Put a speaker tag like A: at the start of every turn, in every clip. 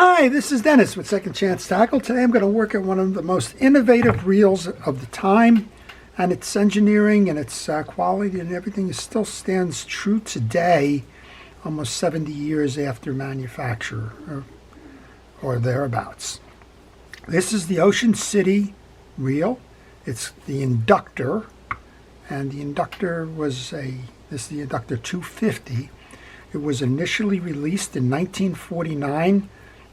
A: Hi, this is Dennis with Second Chance Tackle. Today I'm going to work at one of the most innovative reels of the time, and its engineering and its quality and everything still stands true today, almost 70 years after manufacture or thereabouts. This is the Ocean City reel. It's the Inductor, and the Inductor was this is the Inductor 250. It was initially released in 1949,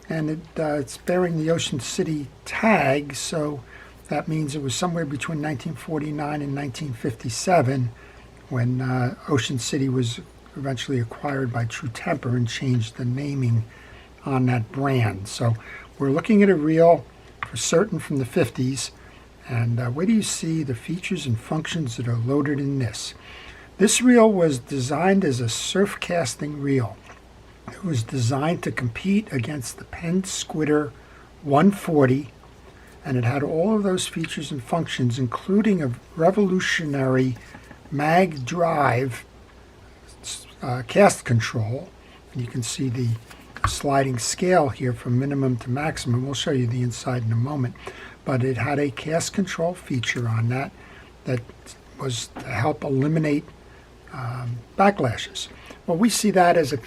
A: and it's bearing the Ocean City tag, so that means it was somewhere between 1949 and 1957 when Ocean City was eventually acquired by True Temper and changed the naming on that brand. So we're looking at a reel for certain from the 50s, and where do you see the features and functions that are loaded in this? This reel was designed as a surf casting reel. It was designed to compete against the Penn Squitter 140, and it had all of those features and functions, including a revolutionary mag drive cast control. And you can see the sliding scale here from minimum to maximum. We'll show you the inside in a moment. But it had a cast control feature on that was to help eliminate backlashes. Well, we see that as a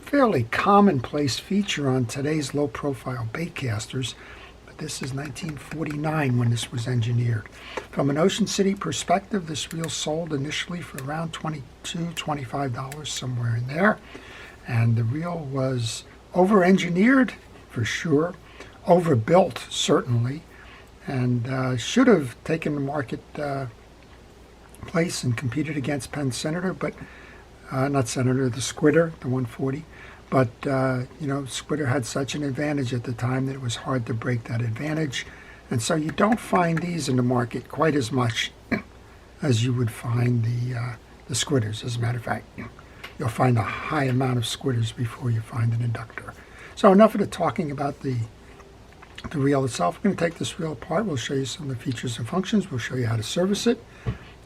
A: fairly commonplace feature on today's low-profile bait casters, but this is 1949 when this was engineered. From an Ocean City perspective, this reel sold initially for around $22, $25, somewhere in there, and the reel was over-engineered for sure, overbuilt certainly, and should have taken the market place and competed against Penn Senator, but not Senator, the Squitter, the 140. But Squitter had such an advantage at the time that it was hard to break that advantage, and so you don't find these in the market quite as much as you would find the Squitters. As a matter of fact, you'll find a high amount of Squitters before you find an Inductor. So enough of the talking about the reel itself. We're going to take this reel apart. We'll show you some of the features and functions. We'll show you how to service it.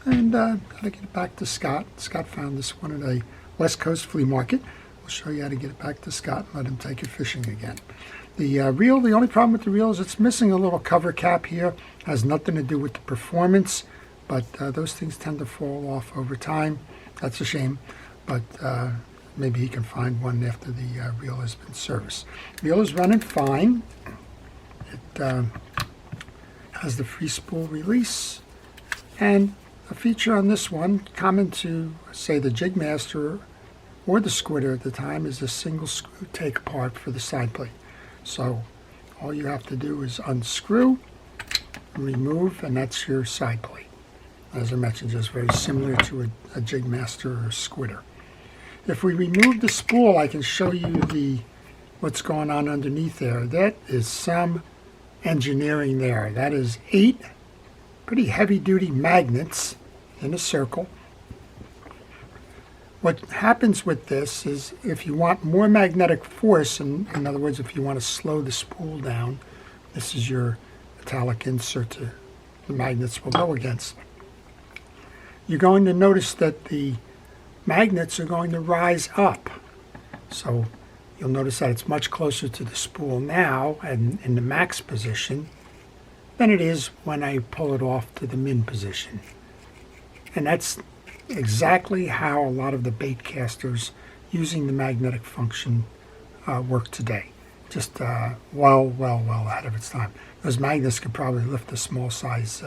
A: And I'll get it back to Scott. Scott found this one at a West Coast flea market. We'll show you how to get it back to Scott and let him take it fishing again. The reel, the only problem with the reel is it's missing a little cover cap here. Has nothing to do with the performance, but those things tend to fall off over time. That's a shame, but maybe he can find one after the reel has been serviced. The reel is running fine. It has the free spool release, and a feature on this one, common to, say, the Jigmaster or the Squitter at the time, is a single screw take apart for the side plate. So all you have to do is unscrew, remove, and that's your side plate. As I mentioned, just very similar to a Jigmaster or a Squitter. If we remove the spool, I can show you what's going on underneath there. That is some engineering there. That is 8 pretty heavy-duty magnets in a circle. What happens with this is if you want more magnetic force, in other words, if you want to slow the spool down, this is your metallic insert the magnets will go against. You're going to notice that the magnets are going to rise up. So you'll notice that it's much closer to the spool now and in the max position than it is when I pull it off to the min position. And that's exactly how a lot of the bait casters using the magnetic function work today. Just well ahead of its time. Those magnets could probably lift a small size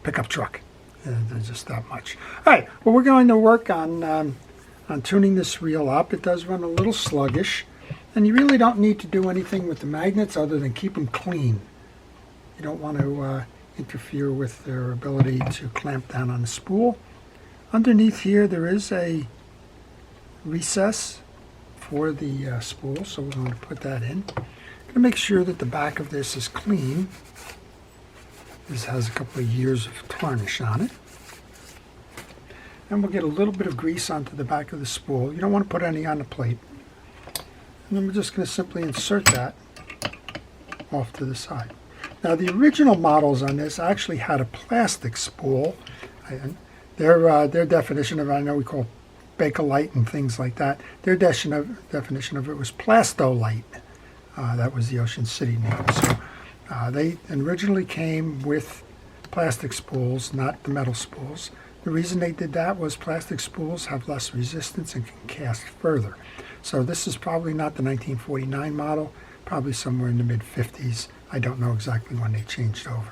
A: pickup truck. They're just that much. All right, well, we're going to work on tuning this reel up. It does run a little sluggish, and you really don't need to do anything with the magnets other than keep them clean. You don't want to interfere with their ability to clamp down on the spool. Underneath here there is a recess for the spool, so we're going to put that in. I'm going to make sure that the back of this is clean. This has a couple of years of tarnish on it. And we'll get a little bit of grease onto the back of the spool. You don't want to put any on the plate. And then we're just going to simply insert that off to the side. Now the original models on this actually had a plastic spool. Their definition of it, I know we call Bakelite and things like that, their definition of it was Plastolite. That was the Ocean City name. So they originally came with plastic spools, not the metal spools. The reason they did that was plastic spools have less resistance and can cast further. So this is probably not the 1949 model, probably somewhere in the mid-50s. I don't know exactly when they changed over.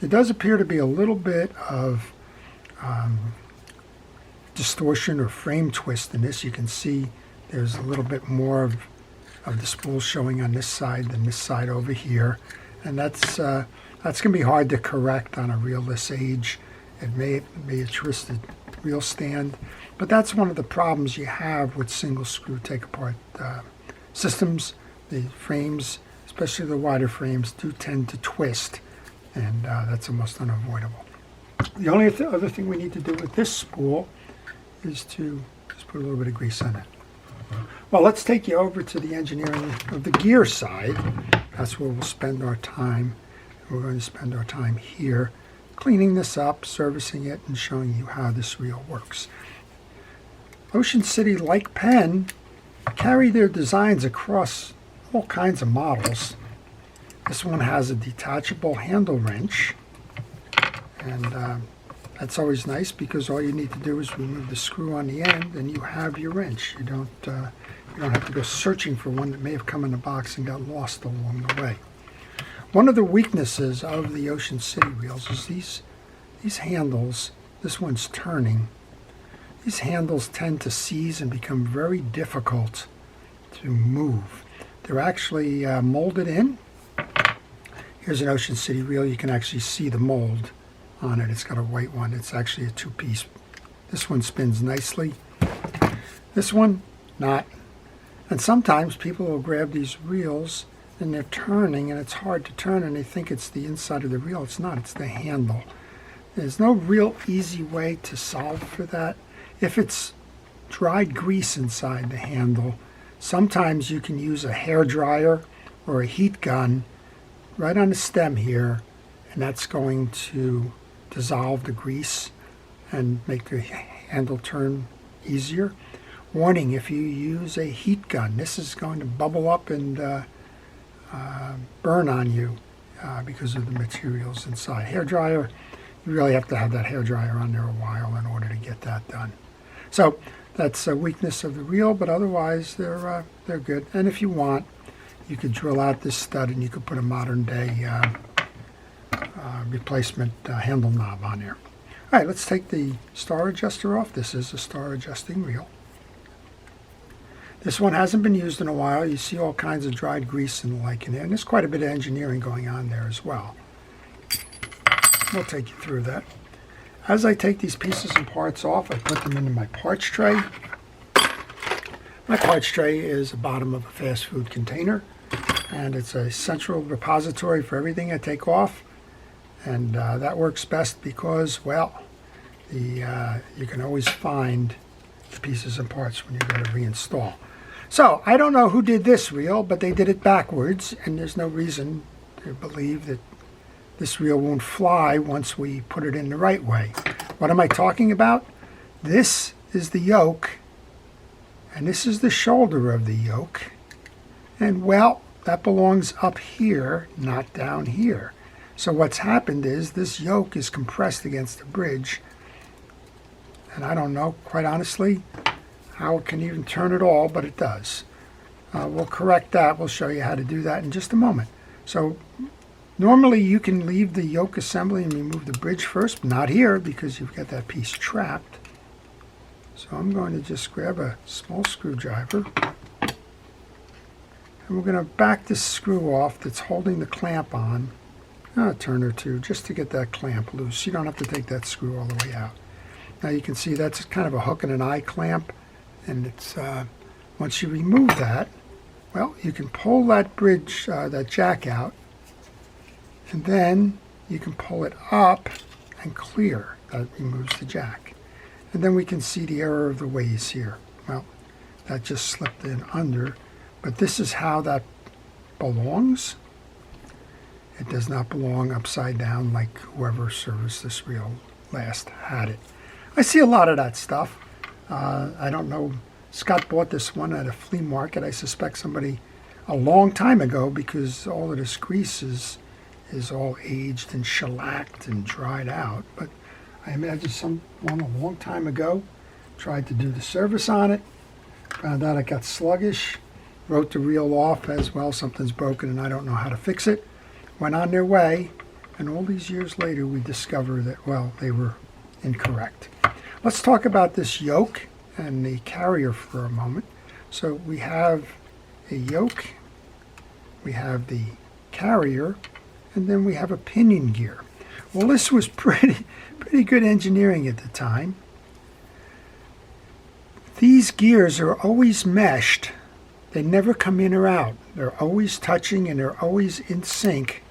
A: There does appear to be a little bit of distortion or frame twist in this. You can see there's a little bit more of the spool showing on this side than this side over here. And that's going to be hard to correct on a reelless age. It may be a twisted reel stand, but that's one of the problems you have with single screw take apart systems. The frames, especially the wider frames, do tend to twist, and that's almost unavoidable. The only other thing we need to do with this spool is to just put a little bit of grease on it. Well, let's take you over to the engineering of the gear side. That's where we'll spend our time. We're going to spend our time here, cleaning this up, servicing it, and showing you how this reel works. Ocean City, like Penn, carry their designs across all kinds of models. This one has a detachable handle wrench, and that's always nice because all you need to do is remove the screw on the end and you have your wrench. You don't have to go searching for one that may have come in the box and got lost along the way. One of the weaknesses of the Ocean City reels is these handles. This one's turning. These handles tend to seize and become very difficult to move. They're actually molded in. Here's an Ocean City reel. You can actually see the mold on it. It's got a white one. It's actually a two-piece. This one spins nicely. This one, not. And sometimes people will grab these reels and they're turning, and it's hard to turn, and they think it's the inside of the reel. It's not. It's the handle. There's no real easy way to solve for that. If it's dried grease inside the handle, sometimes you can use a hair dryer or a heat gun right on the stem here, and that's going to dissolve the grease and make the handle turn easier. Warning, if you use a heat gun, this is going to bubble up and burn on you because of the materials inside. Hair dryer, you really have to have that hair dryer on there a while in order to get that done. So that's a weakness of the reel, but otherwise they're good. And if you want, you could drill out this stud and you could put a modern day replacement handle knob on there. All right, let's take the star adjuster off. This is a star adjusting reel. This one hasn't been used in a while. You see all kinds of dried grease and the like in there, and there's quite a bit of engineering going on there as well. We'll take you through that. As I take these pieces and parts off, I put them into my parts tray. My parts tray is the bottom of a fast food container, and it's a central repository for everything I take off. And that works best because, well, you can always find the pieces and parts when you go to reinstall. So I don't know who did this reel, but they did it backwards, and there's no reason to believe that this reel won't fly once we put it in the right way. What am I talking about? This is the yoke, and this is the shoulder of the yoke. And, well, that belongs up here, not down here. So what's happened is this yoke is compressed against the bridge, and I don't know, quite honestly, how it can even turn at all, but it does. We'll correct that. We'll show you how to do that in just a moment. So normally you can leave the yoke assembly and remove the bridge first, but not here because you've got that piece trapped. So I'm going to just grab a small screwdriver, and we're going to back this screw off that's holding the clamp on, a turn or two, just to get that clamp loose. You don't have to take that screw all the way out. Now you can see that's kind of a hook and an eye clamp, and it's once you remove that, well, you can pull that bridge, that jack out, and then you can pull it up and clear. That removes the jack. And then we can see the error of the ways here. Well, that just slipped in under, but this is how that belongs. It does not belong upside down like whoever serviced this reel last had it. I see a lot of that stuff. I don't know. Scott bought this one at a flea market. I suspect somebody a long time ago because all of this grease is all aged and shellacked and dried out. But I imagine someone a long time ago tried to do the service on it, found out it got sluggish, wrote the reel off as well, something's broken and I don't know how to fix it, went on their way, and all these years later we discover that, well, they were incorrect. Let's talk about this yoke and the carrier for a moment. So we have a yoke, we have the carrier, and then we have a pinion gear. Well, this was pretty good engineering at the time. These gears are always meshed. They never come in or out. They're always touching and they're always in sync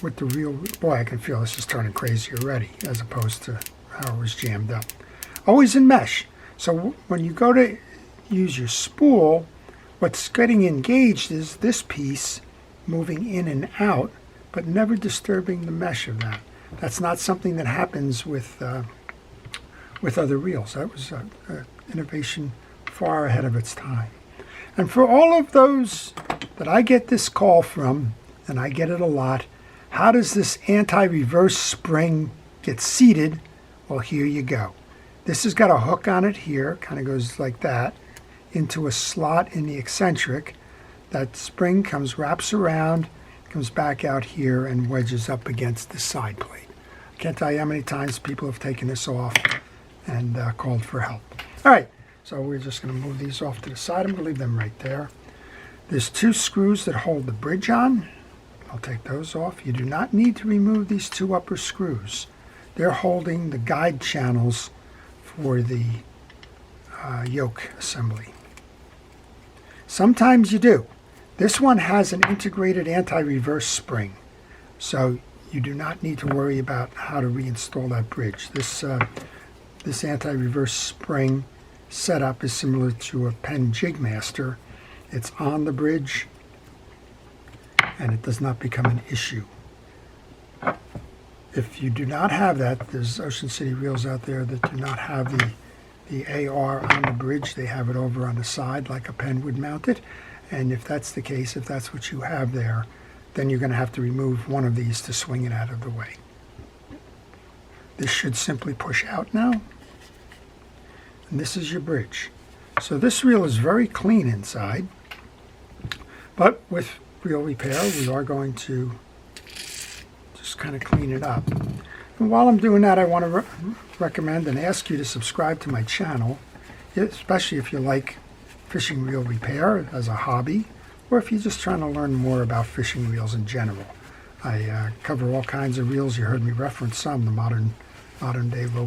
A: with the real. Boy, I can feel this is turning crazy already as opposed to how it was jammed up. Always in mesh. So when you go to use your spool, what's getting engaged is this piece moving in and out, but never disturbing the mesh of that. That's not something that happens with other reels. That was an innovation far ahead of its time. And for all of those that I get this call from, and I get it a lot, how does this anti-reverse spring get seated? Well, here you go. This has got a hook on it here, kind of goes like that, into a slot in the eccentric. That spring wraps around, comes back out here and wedges up against the side plate. I can't tell you how many times people have taken this off and called for help. All right, so we're just going to move these off to the side. I'm going to leave them right there. There's 2 screws that hold the bridge on. I'll take those off. You do not need to remove these 2 upper screws. They're holding the guide channels for the yoke assembly. Sometimes you do. This one has an integrated anti-reverse spring, so you do not need to worry about how to reinstall that bridge. This anti-reverse spring setup is similar to a Penn Jigmaster. It's on the bridge and it does not become an issue. If you do not have that, there's Ocean City reels out there that do not have the AR on the bridge. They have it over on the side like a Penn would mount it. And if that's the case, if that's what you have there, then you're going to have to remove one of these to swing it out of the way. This should simply push out now. And this is your bridge. So this reel is very clean inside. But with reel repair, we are going to just kind of clean it up. And while I'm doing that, I want to recommend and ask you to subscribe to my channel, especially if you like fishing reel repair as a hobby, or if you're just trying to learn more about fishing reels in general. I cover all kinds of reels. You heard me reference some, the modern day low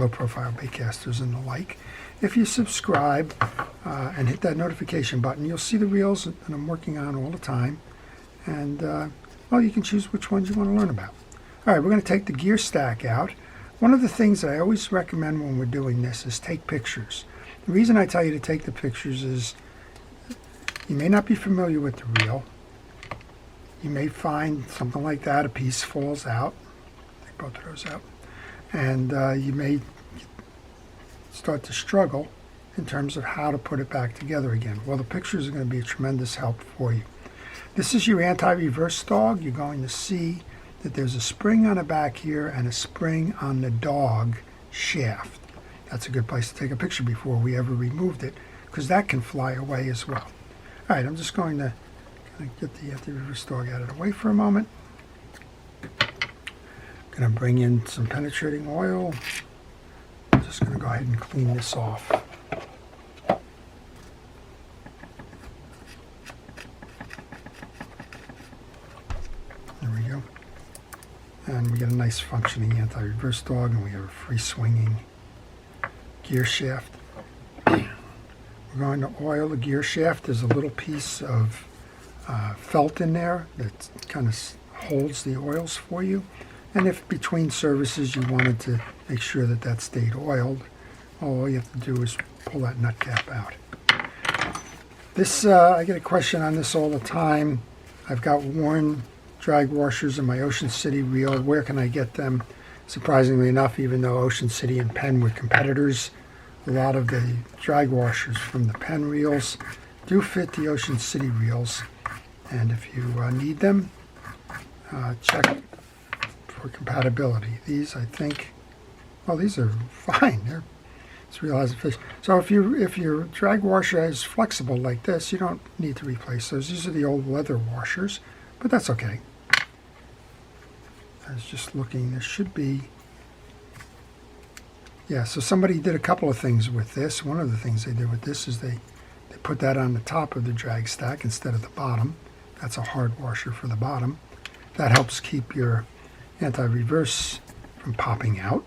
A: profile bait casters and the like. If you subscribe and hit that notification button, you'll see the reels that I'm working on all the time, and well, you can choose which ones you want to learn about. All right, we're going to take the gear stack out. One of the things that I always recommend when we're doing this is take pictures. The reason I tell you to take the pictures is you may not be familiar with the reel. You may find something like that, a piece falls out. Take both of those out. And you may start to struggle in terms of how to put it back together again. Well, the pictures are going to be a tremendous help for you. This is your anti-reverse dog. You're going to see that there's a spring on the back here and a spring on the dog shaft. That's a good place to take a picture before we ever removed it, because that can fly away as well. All right, I'm just going to kind of get the anti-reverse dog out of the way for a moment. Going to bring in some penetrating oil. I'm just going to go ahead and clean this off. There we go. And we get a nice functioning anti-reverse dog, and we have a free swinging gear shaft. We're going to oil the gear shaft. There's a little piece of felt in there that kind of holds the oils for you. And if between services you wanted to make sure that that stayed oiled, all you have to do is pull that nut cap out. This, I get a question on this all the time. I've got worn drag washers in my Ocean City reel. Where can I get them? Surprisingly enough, even though Ocean City and Penn were competitors, a lot of the drag washers from the Penn reels do fit the Ocean City reels, and if you need them, check for compatibility. These, I think, well, these are fine. This reel has a fish. So if your drag washer is flexible like this, you don't need to replace those. These are the old leather washers, but that's okay. I was just looking. There should be. Yeah, so somebody did a couple of things with this. One of the things they did with this is they put that on the top of the drag stack instead of the bottom. That's a hard washer for the bottom. That helps keep your anti-reverse from popping out.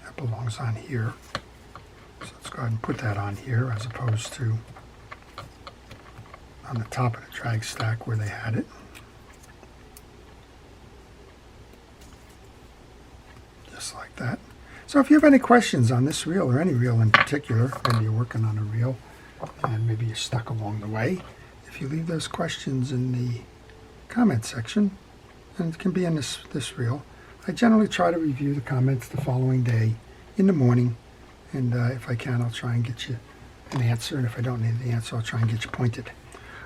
A: That belongs on here. So let's go ahead and put that on here as opposed to on the top of the drag stack where they had it. Just like that. So if you have any questions on this reel or any reel in particular, maybe you're working on a reel and maybe you're stuck along the way, if you leave those questions in the comment section, and it can be in this reel, I generally try to review the comments the following day in the morning, and if I can, I'll try and get you an answer, and if I don't need the answer, I'll try and get you pointed.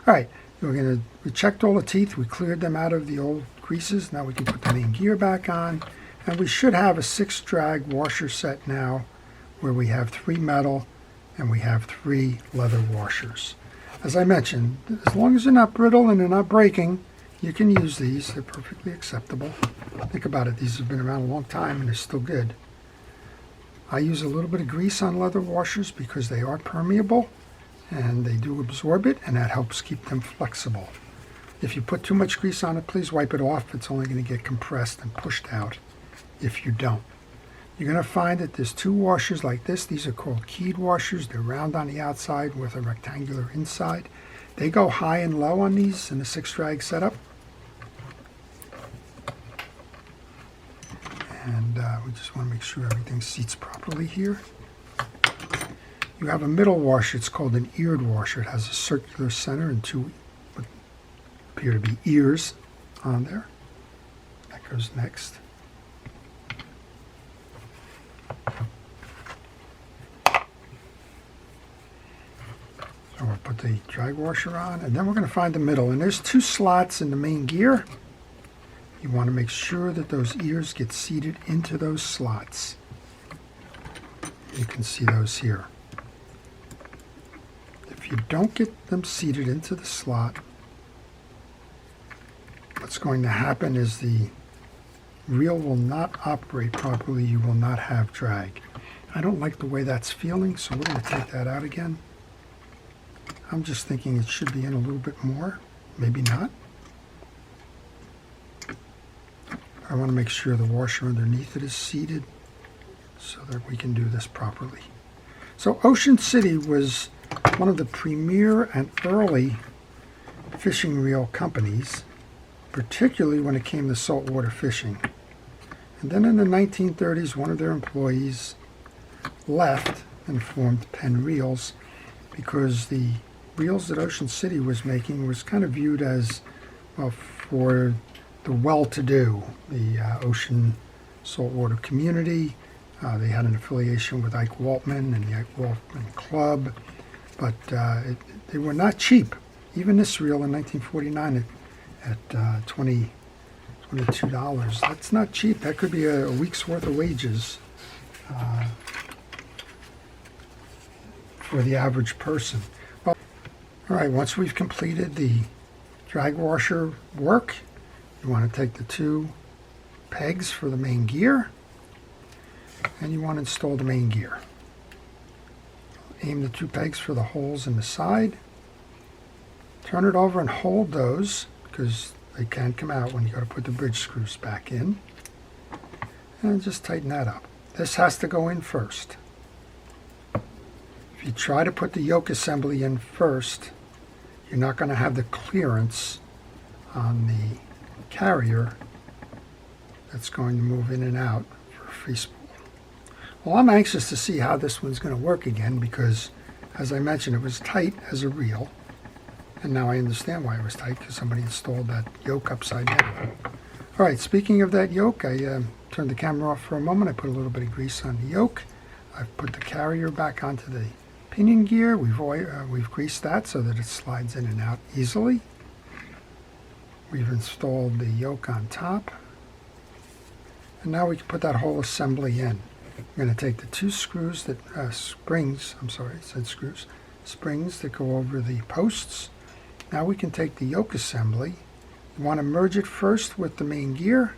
A: All right, we checked all the teeth, we cleared them out of the old greases. Now we can put the main gear back on. And we should have a 6 drag washer set now where we have 3 metal and we have 3 leather washers. As I mentioned, as long as they're not brittle and they're not breaking, you can use these. They're perfectly acceptable. Think about it. These have been around a long time and they're still good. I use a little bit of grease on leather washers because they are permeable and they do absorb it, and that helps keep them flexible. If you put too much grease on it, please wipe it off. It's only going to get compressed and pushed out. If you don't, you're going to find that there's 2 washers like this. These are called keyed washers. They're round on the outside with a rectangular inside. They go high and low on these in the 6 drag setup. And we just want to make sure everything seats properly here. You have a middle washer. It's called an eared washer. It has a circular center and 2 what appear to be ears on there. That goes next. So we'll put the drag washer on, and then we're going to find the middle. And there's 2 slots in the main gear. You want to make sure that those ears get seated into those slots. You can see those here. If you don't get them seated into the slot, what's going to happen is the reel will not operate properly. You will not have drag. I don't like the way that's feeling, so we're going to take that out again. I'm just thinking it should be in a little bit more, maybe not. I want to make sure the washer underneath it is seated so that we can do this properly. So Ocean City was one of the premier and early fishing reel companies, particularly when it came to saltwater fishing. And then in the 1930s, one of their employees left and formed Penn Reels because the reels that Ocean City was making was kind of viewed as, well, for the well-to-do, the ocean saltwater community. They had an affiliation with Ike Waltman and the Ike Waltman Club, but they were not cheap. Even this reel in 1949 at $22, that's not cheap. That could be a week's worth of wages for the average person. Well, all right, once we've completed the drag washer work, you want to take the 2 pegs for the main gear, and you want to install the main gear. Aim the 2 pegs for the holes in the side. Turn it over and hold those, because they can come out when you go to put the bridge screws back in. And just tighten that up. This has to go in first. If you try to put the yoke assembly in first, you're not going to have the clearance on the carrier that's going to move in and out for a free spool. Well, I'm anxious to see how this one's going to work again because, as I mentioned, it was tight as a reel. And now I understand why it was tight, because somebody installed that yoke upside down. All right, speaking of that yoke, I turned the camera off for a moment. I put a little bit of grease on the yoke. I've put the carrier back onto the Pinion gear, we've greased that so that it slides in and out easily. We've installed the yoke on top. And now we can put that whole assembly in. We're going to take the two screws that, springs that go over the posts. Now we can take the yoke assembly. You want to merge it first with the main gear,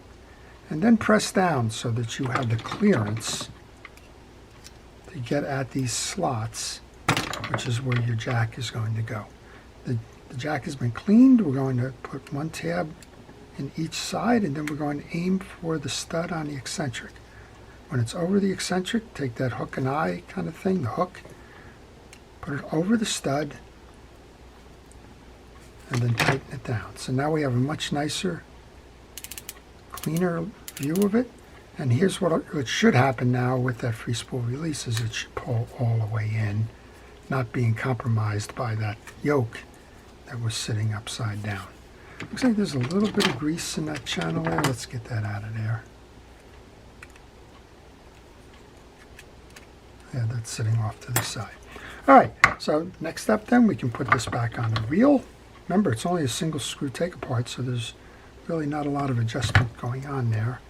A: and then press down so that you have the clearance to get at these slots, which is where your jack is going to go. The jack has been cleaned. We're going to put one tab in each side, and then we're going to aim for the stud on the eccentric. When it's over the eccentric, take that hook and eye kind of thing, the hook, put it over the stud, and then tighten it down. So now we have a much nicer, cleaner view of it. And here's what should happen now with that free spool release, is it should pull all the way in, not being compromised by that yoke that was sitting upside down. Looks like there's a little bit of grease in that channel there. Let's get that out of there. Yeah, that's sitting off to the side. All right, so next up then, we can put this back on the reel. Remember, it's only a single screw take apart, so there's really not a lot of adjustment going on there.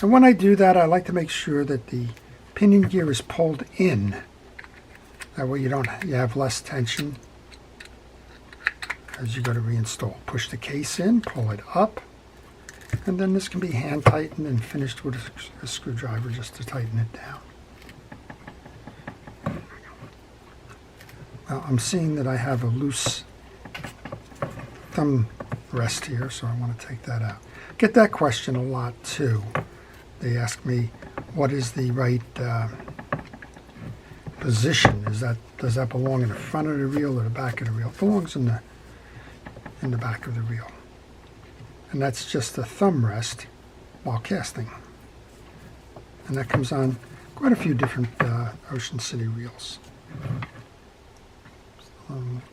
A: And when I do that, I like to make sure that the pinion gear is pulled in. That way you have less tension as you go to reinstall. Push the case in, pull it up, and then this can be hand tightened and finished with a screwdriver just to tighten it down. Well, I'm seeing that I have a loose thumb rest here, so I want to take that out. Get that question a lot too. They ask me, what is the right position? Does that belong in the front of the reel or the back of the reel? It belongs in the back of the reel. And that's just the thumb rest while casting. And that comes on quite a few different Ocean City reels.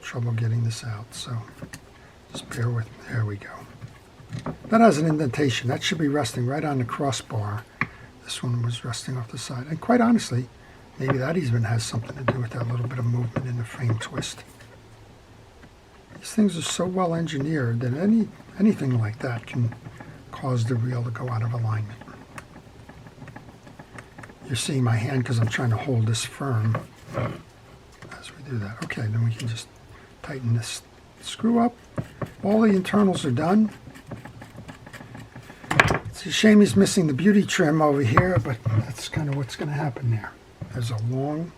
A: Trouble getting this out, so just bear with me. There we go. That has an indentation. That should be resting right on the crossbar. This one was resting off the side. And quite honestly, maybe that even has something to do with that little bit of movement in the frame twist. These things are so well engineered that anything like that can cause the reel to go out of alignment. You're seeing my hand because I'm trying to hold this firm as we do that. Okay, then we can just tighten this screw up. All the internals are done. It's a shame he's missing the beauty trim over here, but that's kind of what's going to happen there. There's a long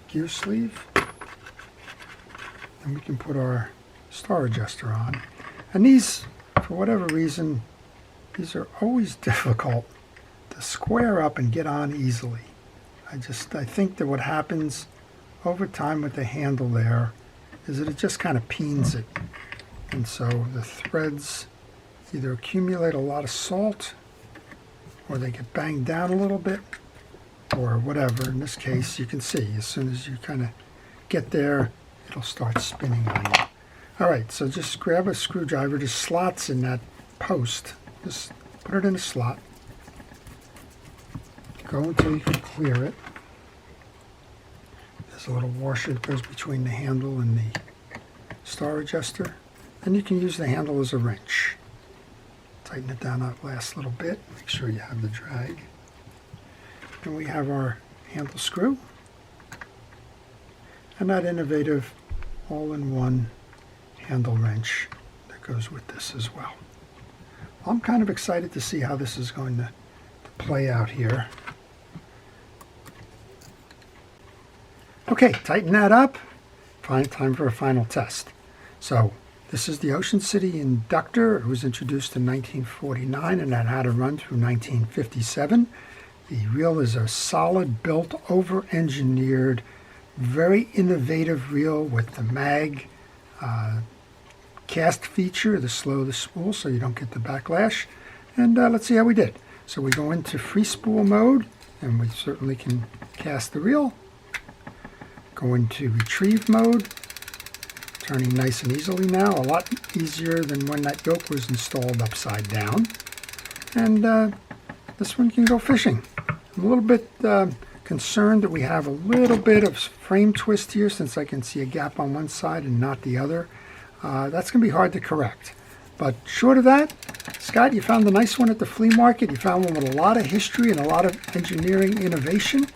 A: gear sleeve, and we can put our star adjuster on. And these, for whatever reason, these are always difficult to square up and get on easily. I think that what happens over time with the handle there is that it just kind of peens it. And so the threads either accumulate a lot of salt, or they get banged down a little bit, or whatever. In this case, you can see as soon as you kind of get there, it'll start spinning on you. All right, so just grab a screwdriver. There's slots in that post. Just put it in a slot. Go until you can clear it. There's a little washer that goes between the handle and the star adjuster. And you can use the handle as a wrench. Tighten it down that last little bit. Make sure you have the drag. And we have our handle screw. And that innovative all-in-one handle wrench that goes with this as well. I'm kind of excited to see how this is going to play out here. Okay, tighten that up. Time for a final test. So this is the Ocean City Inductor. It was introduced in 1949 and that had to run through 1957. The reel is a solid built, over-engineered, very innovative reel with the mag cast feature, the slow the spool so you don't get the backlash. And let's see how we did. So we go into free spool mode, and we certainly can cast the reel. Go into retrieve mode, turning nice and easily now, a lot easier than when that yoke was installed upside down. And this one can go fishing. I'm a little bit concerned that we have a little bit of frame twist here since I can see a gap on one side and not the other. That's going to be hard to correct. But short of that, Scott, you found a nice one at the flea market. You found one with a lot of history and a lot of engineering innovation.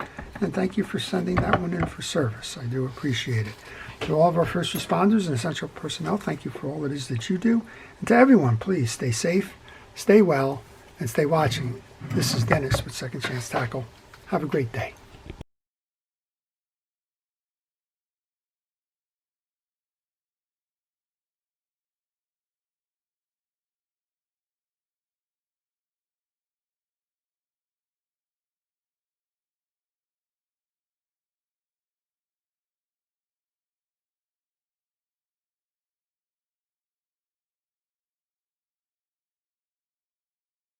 A: And thank you for sending that one in for service. I do appreciate it. To all of our first responders and essential personnel, thank you for all it is that you do. And to everyone, please stay safe, stay well, and stay watching. This is Dennis with Second Chance Tackle. Have a great day.